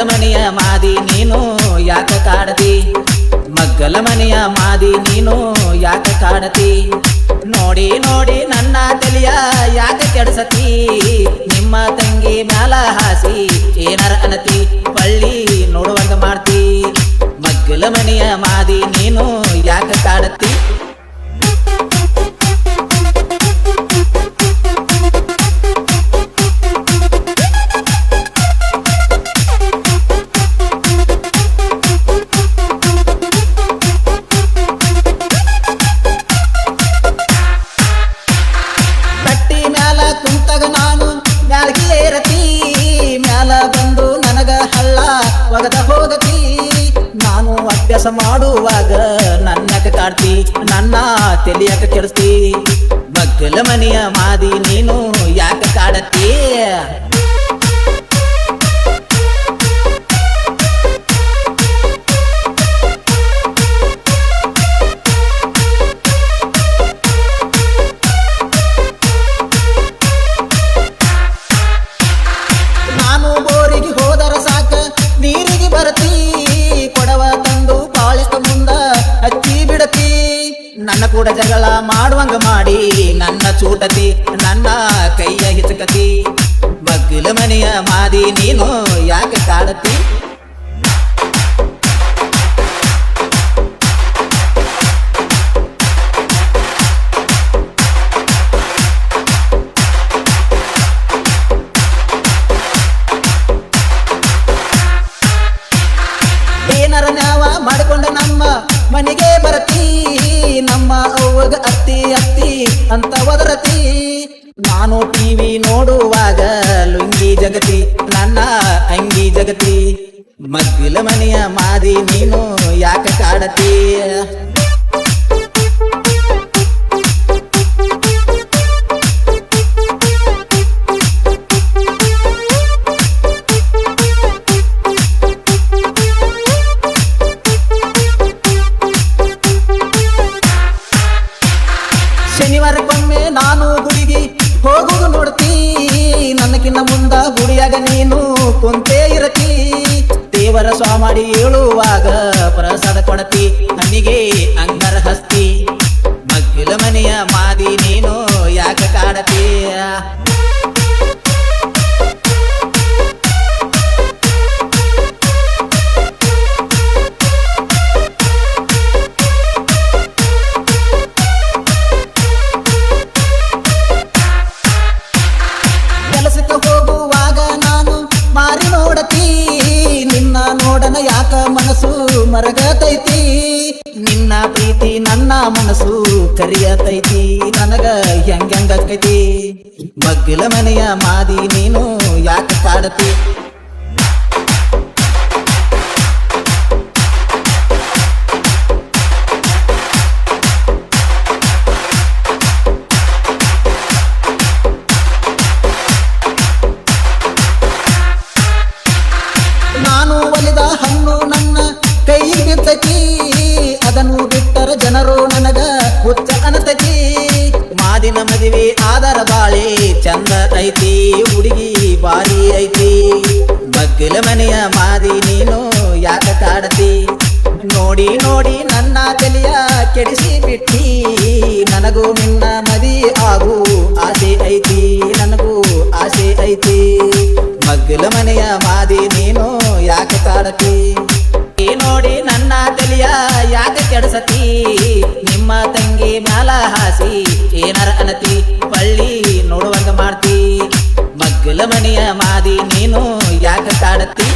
ಮನೆಯ ಮಾದಿ ನೀನು ಯಾಕ ಕಾಡತಿ ಮಗ್ಗಲ ಮನೆಯ ಮಾದಿ ನೀನು ಯಾಕ ಕಾಡತಿ ನೋಡಿ ನೋಡಿ ನನ್ನ ತಲೆಯ ಯಾಕ ಕೆಡಸತಿ ನಿಮ್ಮ ತಂಗಿ ಮ್ಯಾಲ ಹಾಸಿ ಏನಾರ ಅನತಿ ಪಳ್ಳಿ ನೋಡುವಂಗ ಮಾಡ್ತಿ ಮಗ್ಗಲ ಮನೆಯ ಮಾದಿ ನೀನು ಯಾಕ ಕಾಡತಿ ಒಗದ ಹೋಗತಿ ನಾನು ಅಭ್ಯಾಸ ಮಾಡುವಾಗ ನನ್ನಕ ಕಾಡ್ತಿ ನನ್ನ ತೆಲಿಯಕ ಕೆಡಿಸ್ತಿ ಮಗ್ಗಲ ಮನೆಯ ಮಾದಿ ನೀನು ಯಾಕ ಕಾಡತಿ ನಾನು ಬೋರಿಗೆ ಹೋದರ ಸಾಕ ನೀರಿಗೆ ಬರತಿ ಕೊಡವ ತಂದು ಬಾಳಿಸ್ತ ಮುಂದ ಹಚ್ಚಿ ಬಿಡತಿ ನನ್ನ ಕೂಡ ಜಗಳ ಮಾಡುವಂಗ ಮಾಡಿ ನನ್ನ ಚೂಟತಿ ನನ್ನ ಕೈಯ ಹಿಚಕತಿ ಮಗ್ಗಲ ಮನೆಯ ಮಾದಿ ನೀನು ಯಾಕೆ ಕಾಡತಿ ಏನಾರ ನ್ಯಾವ ಮಾಡಿಕೊಂಡ ನಮ್ಮ ಮನೆಗೆ ಬರತಿ ನಮ್ಮ ಅವ್ವಗ ಅತ್ತಿ ಅತ್ತಿ ಅಂತ ಒದರತಿ ನಾನು ಟಿವಿ ನೋಡುವಾಗ ಲುಂಗಿ ಜಗತಿ ನನ್ನ ಅಂಗಿ ಜಗತಿ ಮಗ್ಗಲ ಮನೆಯ ಮಾದಿ ನೀನು ಯಾಕ ಕಾಡತಿ ಶನಿವಾರಕ್ಕೊಮ್ಮೆ ನಾನು ಗುಡಿಗೆ ಹೋಗುದು ನೋಡ್ತಿ ನನಗಿನ್ನ ಮುಂದ ಗುಡಿಯಾಗ ನೀನು ಕುಂತೇ ಇರತಿ ದೇವರ ಸ್ವಾಮಾಡಿ ಹೇಳುವಾಗ ಪ್ರಸಾದ ಕೊಡತಿ ನನಗೆ ಅಂಗರ ಹಸ್ತಿ ಮಗ್ಗಲ ಮನೆಯ ಮಾದಿ ನೀನು ಯಾಕ ಕಾಡತಿ ಹೋಗುವಾಗ ನಾನು ಮಾರಿ ನೋಡತಿ ನಿನ್ನ ನೋಡನ ಯಾಕ ಮನಸ್ಸು ಮರಗತೈತಿ ನಿನ್ನ ಪ್ರೀತಿ ನನ್ನ ಮನಸ್ಸು ಕರಿಯತೈತಿ ನನಗ ಹೆಂಗೈತಿ ಮಗ್ಗಲ ಮನೆಯ ಮಾದಿ ನೀನು ಯಾಕ ಕಾಡತಿ ನಾನು ಒಲಿದ ಹಣ್ಣು ನನ್ನ ಕೈಗೆ ಬಿದ್ದತಿ ಅದನ್ನು ಬಿಟ್ಟರ ಜನರು ನನಗ ಹುಚ್ಚ ಅನತತಿ ಮಾದಿನ ಮದುವೆ ಆದರ ಬಾಳೆ ಚಂದ ಐತಿ ಹುಡುಗಿ ಬಾರಿ ಐತಿ ಮಗ್ಗಲ ಮನೆಯ ಮಾದಿ ನೀನು ಯಾಕ ಕಾಡತಿ ನೋಡಿ ನೋಡಿ ನನ್ನ ತಲೆಯ ಕೆಡಿಸಿ ಬಿಟ್ಟಿ ನನಗೂ ನಿನ್ನ ಮದಿ ಆಗು ಆಸೆ ಐತಿ ನನಗೂ ಆಸೆ ಐತಿ ಮಗ್ಗಲ ಮನೆಯ ಮಾದಿ ನೀನು ಯಾಕೆ ಕಾಡತಿ ನೋಡಿ ನನ್ನ ತಲೆಯ ಯಾಕೆ ಕೆಡಸತಿ ನಿಮ್ಮ ತಂಗಿ ಮ್ಯಾಲ ಹಾಸಿ ಏನಾರ ಅನತಿ ಪಳ್ಳಿ ನೋಡುವಂಗ ಮಾಡ್ತಿ ಮಗ್ಗಲ ಮನೆಯ ಮಾದಿ ನೀನು ಯಾಕೆ ಕಾಡತಿ